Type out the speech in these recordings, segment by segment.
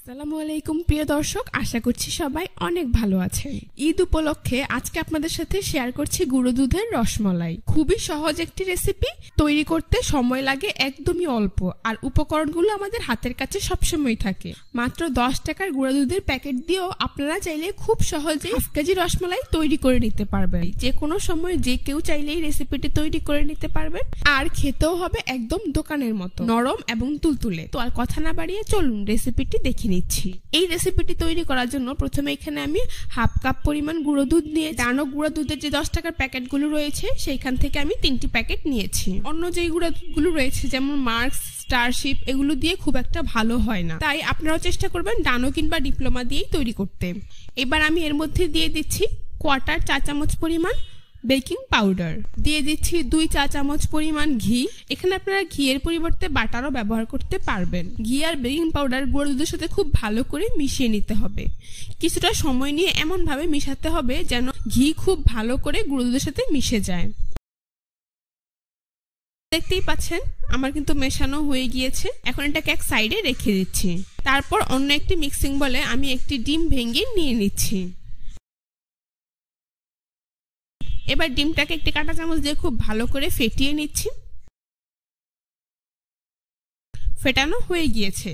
আসসালামু আলাইকুম প্রিয় দর্শক, আশা করছি সবাই অনেক ভালো আছেন। ঈদ উপলক্ষে আজকে আপনাদের সাথে শেয়ার করছি গুঁড়ো দুধের রসমালাই। খুবই সহজ একটি রেসিপি, তৈরি করতে সময় লাগে একদমই অল্প, আর উপকরণগুলো আমাদের হাতের কাছে সবসময় থাকে। মাত্র 10 টাকার গুঁড়ো দুধের প্যাকেট দিয়েও আপনারা চাইলে খুব সহজে 1 কেজি রসমালাই তৈরি করে নিতে পারবেন। যে কোনো সময় যে কেউ চাইলেই রেসিপিটি তৈরি করে নিতে পারবেন, আর খেতেও হবে একদম দোকানের মতো নরম এবং তুলতুলে। তো আর কথা না বাড়িয়ে চলুন রেসিপিটি দেখে নিচ্ছি। এই রেসিপিটি তৈরি করার জন্য প্রথমে এখানে আমি 1/2 কাপ পরিমাণ গুঁড়ো দুধ নিয়ে ডানো গুঁড়ো দুধের যে 10 টাকার প্যাকেটগুলো রয়েছে সেইখান থেকে আমি 3টি প্যাকেট নিয়েছি। অন্য যে গুঁড়ো দুধগুলো রয়েছে যেমন মার্কস, স্টারশিপ, এগুলো দিয়ে খুব একটা ভালো হয় না, তাই আপনারাও চেষ্টা করবেন ডানো কিংবা ডিপ্লোমা দিয়েই তৈরি করতে। এবার আমি এর মধ্যে দিয়ে দিচ্ছি 1/4 চা চামচ পরিমাণ বেকিং পাউডার, দিয়ে দিচ্ছি 2 চা চামচ পরিমাণ ঘি। এখানে আপনারা ঘিয়ের পরিবর্তে বাটারও ব্যবহার করতে পারবেন। ঘি আর বেকিং পাউডার গুঁড়ো দুধের সাথে খুব ভালো করে মিশিয়ে নিতে হবে। কিছুটা সময় নিয়ে এমন ভাবে মিশাতে হবে যেন ঘি খুব ভালো করে গুঁড়ো দুধের সাথে মিশে যায়। দেখতেই পাচ্ছেন আমার কিন্তু মেশানো হয়ে গিয়েছে। এখন এটাকে এক সাইডে রেখে দিচ্ছি। তারপর অন্য একটি মিক্সিং বলে আমি একটি ডিম ভেঙে নিয়ে নিচ্ছি। এবার ডিমটাকে একটি কাঁটা চামচ দিয়ে খুব ভালো করে ফেটিয়ে নিচ্ছি। ফেটানো হয়ে গিয়েছে।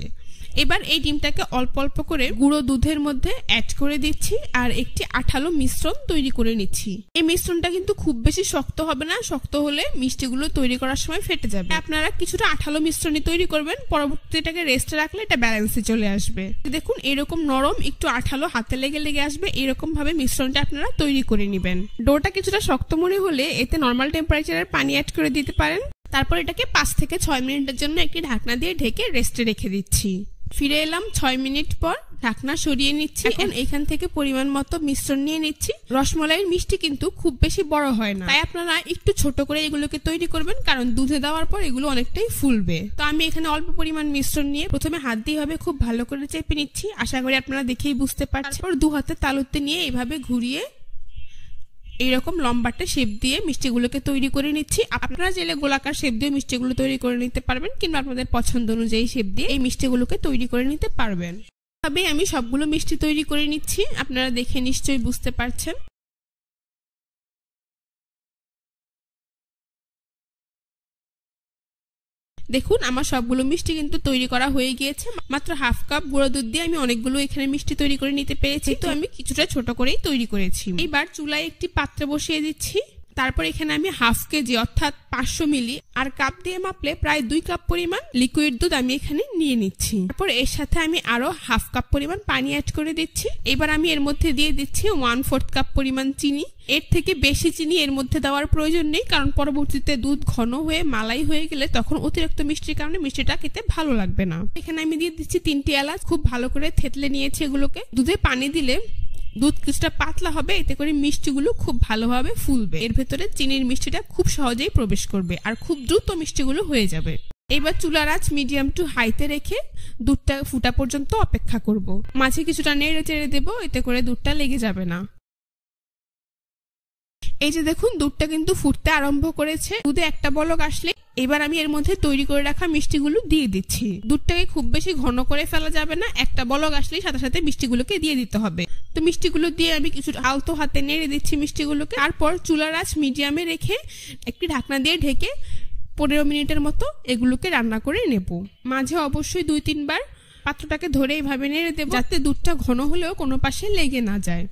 এবার এই ডিমটাকে অল্প অল্প করে গুঁড়ো দুধের মধ্যে অ্যাড করে দিচ্ছি আর একটি আঠালো মিশ্রণ তৈরি করে নিচ্ছি। এই মিশ্রণটা কিন্তু খুব বেশি শক্ত হবে না, শক্ত হলে মিষ্টিগুলো তৈরি করার সময় ফেটে যাবে। আপনারা কিছুটা আঠালো মিশ্রণই তৈরি করবেন, পরবর্তীটাকে রেস্টে রাখলে এটা ব্যালেন্সে চলে আসবে। দেখুন এরকম নরম একটু আঠালো হাতে লেগে লেগে আসবে, এরকম ভাবে মিশ্রণটা আপনারা তৈরি করে নেবেন। ডোটা কিছুটা শক্ত মনে হলে এতে নর্মাল টেম্পারেচারের পানি অ্যাড করে দিতে পারেন। তারপর এটাকে 5 থেকে 6 মিনিটের জন্য একটি ঢাকনা দিয়ে ঢেকে রেস্টে রেখে দিচ্ছি। ফিরে এলাম 6 মিনিট পর, ঢাকনা সরিয়ে নিচ্ছি। এখন এখান থেকে পরিমাণ মতো মিশ্রণ নিয়ে নিচ্ছি। রসমালাইয়ের মিষ্টি কিন্তু খুব বেশি বড় হয় না, তাই আপনারা একটু ছোট করে এগুলোকে তৈরি করবেন, কারণ দুধে দেওয়ার পর এগুলো অনেকটাই ফুলবে। তো আমি এখানে অল্প পরিমাণ মিশ্রণ নিয়ে প্রথমে হাত দিয়ে ভাবে খুব ভালো করে চেপে নিচ্ছি। আশা করি আপনারা দেখেই বুঝতে পারছেন। 2 হাতে তালুতে নিয়ে এইভাবে ঘুরিয়ে এইরকম লম্বাটে শেপ দিয়ে মিষ্টিগুলোকে তৈরি করে নিচ্ছি। আপনারা চাইলে গোলাকার শেপ দিয়ে মিষ্টিগুলো তৈরি করে নিতে পারবেন, কিংবা আপনাদের পছন্দ অনুযায়ী শেপ দিয়ে এই মিষ্টিগুলোকে তৈরি করে নিতে পারবেন। তবে আমি সবগুলো মিষ্টি তৈরি করে নিচ্ছি, আপনারা দেখে নিশ্চয়ই বুঝতে পারছেন। দেখুন আমার সবগুলো মিষ্টি কিন্তু তৈরি করা হয়ে গিয়েছে। মাত্র 1/2 কাপ গুঁড়ো দুধ দিয়ে আমি অনেকগুলো এখানে মিষ্টি তৈরি করে নিতে পেরেছি, তো আমি কিছুটা ছোট করেই তৈরি করেছি। এবার চুলায় একটি পাত্রে বসিয়ে দিচ্ছি। তারপর এখানে আমি 1/2 কেজি অর্থাৎ 500 মিলি আর কাপ দিয়ে মাপলে প্রায় 2 কাপ পরিমাণ লিকুইড দুধ আমি এখানে নিয়ে নিচ্ছি। তারপর এর সাথে আমি আরো 1/2 কাপ পরিমাণ পানি অ্যাড করে দিচ্ছি। এবার আমি এর মধ্যে দিয়ে দিচ্ছি 1/4 কাপ পরিমাণ চিনি। এর থেকে বেশি চিনি এর মধ্যে দেওয়ার প্রয়োজন নেই, কারণ পরবর্তীতে দুধ ঘন হয়ে মালাই হয়ে গেলে তখন অতিরিক্ত মিষ্টির কারণে মিষ্টিটা খেতে ভালো লাগবে না। এখানে আমি দিয়ে দিচ্ছি 3টি এলাচ, খুব ভালো করে থেতলে নিয়েছি এগুলোকে। দুধে পানি দিলে দুধ কিছুটা পাতলা হবে, এতে করে মিষ্টিগুলো খুব ভালোভাবে ফুলবে। এর ভেতরে চিনির মিষ্টিটা খুব সহজেই প্রবেশ করবে আর খুব দ্রুত মিষ্টিগুলো হয়ে যাবে। এবার চুলার আঁচ মিডিয়াম টু হাইতে রেখে দুধটা ফুটা পর্যন্ত অপেক্ষা করব। মাঝে কিছুটা নেড়ে চেড়ে দেবো, এতে করে দুধটা লেগে যাবে না। এই যে দেখুন দুধটা কিন্তু ফুটতে আরম্ভ করেছে। দুধে একটা বলক আসলে এবার আমি এর মধ্যে তৈরি করে রাখা মিষ্টিগুলো দিয়ে দিচ্ছি। দুধটাকে খুব বেশি ঘন করে ফেলা যাবে না, একটা বলক আসলেই সাথে সাথে মিষ্টিগুলোকে দিয়ে দিতে হবে। তো মিষ্টিগুলো দিয়ে আমি কিছু আলতো হাতে নেড়ে দিচ্ছি মিষ্টিগুলোকে। তারপর চুলার আঁচ মিডিয়ামে রেখে একটি ঢাকনা দিয়ে ঢেকে 15 মিনিটের মতো এগুলোকে রান্না করে নেব। মাঝে অবশ্যই 2-3 বার পাত্রটাকে ধরে এইভাবে নেড়ে দেব, যাতে দুধটা ঘন হলেও কোনো পাশে লেগে না যায়।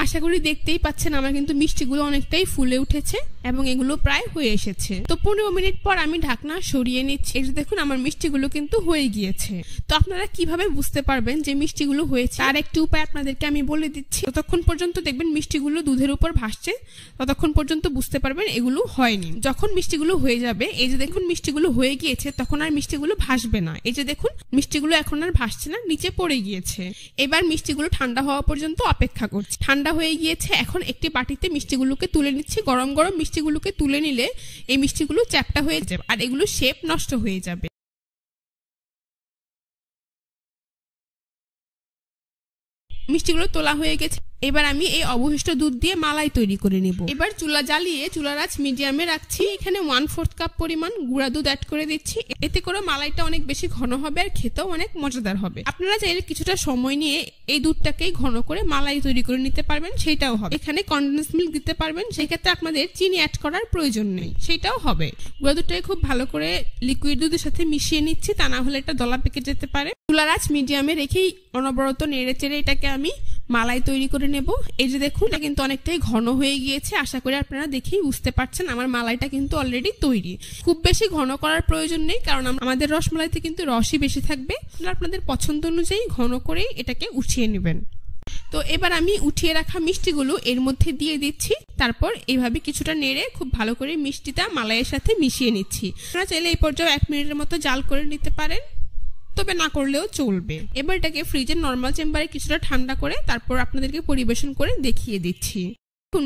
আশা করি দেখতেই পাচ্ছেন আমার কিন্তু মিষ্টিগুলো অনেকটাই ফুলে উঠেছে এবং এগুলো প্রায় হয়ে এসেছে। তো 15 মিনিট পর আমি ঢাকনা সরিয়ে নিচ্ছি। এই যে দেখুন আমার মিষ্টিগুলো কিন্তু হয়ে গিয়েছে। তো আপনারা কিভাবে বুঝতে পারবেন যে মিষ্টিগুলো হয়েছে, আর একটি উপায় আপনাদেরকে আমি বলে দিচ্ছি। ততক্ষণ পর্যন্ত দেখবেন মিষ্টিগুলো দুধের উপর ভাসছে, ততক্ষণ পর্যন্ত বুঝতে পারবেন এগুলো হয়নি। যখন মিষ্টিগুলো হয়ে যাবে, এই যে দেখুন মিষ্টিগুলো হয়ে গিয়েছে, তখন আর মিষ্টিগুলো ভাসবে না। এই যে দেখুন মিষ্টিগুলো এখন আর ভাসছে না, নিচে পড়ে গিয়েছে। এবার মিষ্টিগুলো ঠান্ডা হওয়া পর্যন্ত অপেক্ষা করছি। ঠান্ডা হয়ে গিয়েছে, এখন একটি বাটিতে মিষ্টিগুলোকে তুলে নিচ্ছি। গরম গরম মিষ্টিগুলোকে তুলে নিলে এই মিষ্টিগুলো চ্যাপ্টা হয়ে যাবে আর এগুলো শেপ নষ্ট হয়ে যাবে। মিষ্টিগুলো তোলা হয়ে গেছে। এবার আমি এই অবশিষ্ট দুধ দিয়ে মালাই তৈরি করে নেব। এবার চুলা জ্বালিয়ে চুলার আঁচ মিডিয়ামে রাখছি। এখানে 1/4 কাপ পরিমাণ গুঁড়া দুধ অ্যাড করে দিচ্ছি। এতে করে মালাইটা অনেক বেশি ঘন হবে আর খেতেও অনেক মজাদার হবে। আপনারা চাইলে কিছুটা সময় নিয়ে এই দুধটাকেই ঘন করে মালাই তৈরি করে নিতে পারবেন, সেটাও হবে। এখানে কনডেন্স মিল্ক দিতে পারবেন, সেই ক্ষেত্রে আপনাদের চিনি অ্যাড করার প্রয়োজন নেই, সেটাও হবে। গুঁড়া দুধটাকে খুব ভালো করে লিকুইড দুধের সাথে মিশিয়ে নিচ্ছি, তা না হলে এটা দলা পেকে যেতে পারে। চুলার আঁচ মিডিয়ামে রেখেই অনবরত নেড়ে চেড়ে এটাকে আমি মালাই তৈরি করে নেব। এই যে দেখুন, এটা কিন্তু অনেকটাই ঘন হয়ে গিয়েছে। আশা করি আপনারা দেখেই বুঝতে পারছেন আমার মালাইটা কিন্তু অলরেডি তৈরি। খুব বেশি ঘন করার প্রয়োজন নেই, কারণ আমাদের রসমালাইতে কিন্তু রসই বেশি থাকবে। আপনাদের পছন্দ অনুযায়ী ঘন করেই এটাকে উঠিয়ে নেবেন। তো এবার আমি উঠিয়ে রাখা মিষ্টিগুলো এর মধ্যে দিয়ে দিচ্ছি। তারপর এইভাবে কিছুটা নেড়ে খুব ভালো করে মিষ্টিটা মালাইয়ের সাথে মিশিয়ে নিচ্ছি। আপনারা চাইলে এই পর্যায়ে 1 মিনিটের মতো জাল করে নিতে পারেন, তবে না করলেও চলবে। এবার এটাকে ফ্রিজের নর্মাল চেম্বারে কিছুটা ঠান্ডা করে তারপর আপনাদেরকে পরিবেশন করে দেখিয়ে দিচ্ছি।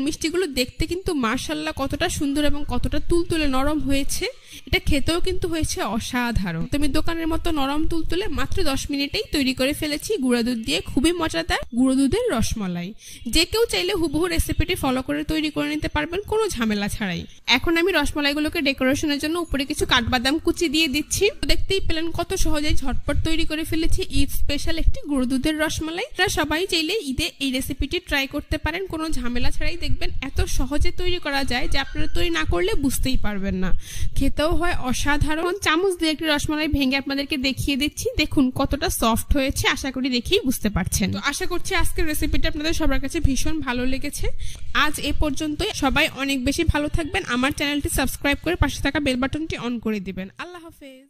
মিষ্টিগুলো দেখতে কিন্তু মাশাআল্লাহ কতটা সুন্দর এবং কতটা তুলতুলে নরম হয়েছে। এটা খেতেও কিন্তু হয়েছে অসাধারণ। তুমি দোকানের মতো নরম তুলতুলে মাত্র 10 মিনিটেই তৈরি করে ফেলেছি গুঁড়া দুধ দিয়ে খুবই মজাদার গুঁড়ো দুধের রসমালাই। যে কেউ চাইলে হুবহু রেসিপিটি ফলো করে তৈরি করে নিতে পারবেন কোনো ঝামেলা ছাড়াই। এখন আমি রসমালাইগুলোকে ডেকোরেশনের জন্য উপরে কিছু কাঠবাদাম কুচি দিয়ে দিচ্ছি। দেখতেই পেলেন কত সহজেই ঝটপট তৈরি করে ফেলেছি ঈদ স্পেশাল একটি গুঁড়ো দুধের রসমালাই। আপনারা সবাই চাইলে ঈদে এই রেসিপিটি ট্রাই করতে পারেন কোনো ঝামেলা ছাড়াই। দেখবেন এত সহজে তৈরি করা যায় যে আপনারা তৈরি না করলে বুঝতেই পারবেন না, খেতেও হয় অসাধারণ। চামচ দিয়ে একটি রসমালাই ভেঙে আপনাদেরকে দেখিয়ে দিচ্ছি, দেখুন কতটা সফট হয়েছে। আশা করি দেখেই বুঝতে পারছেন। তো আশা করছি আজকের রেসিপিটা আপনাদের সবার কাছে ভীষণ ভালো লেগেছে। আজ এ পর্যন্তই। সবাই অনেক বেশি ভালো থাকবেন। আমার চ্যানেলটি সাবস্ক্রাইব করে পাশে থাকা বেল বাটনটি অন করে দিবেন। আল্লাহ হাফেজ।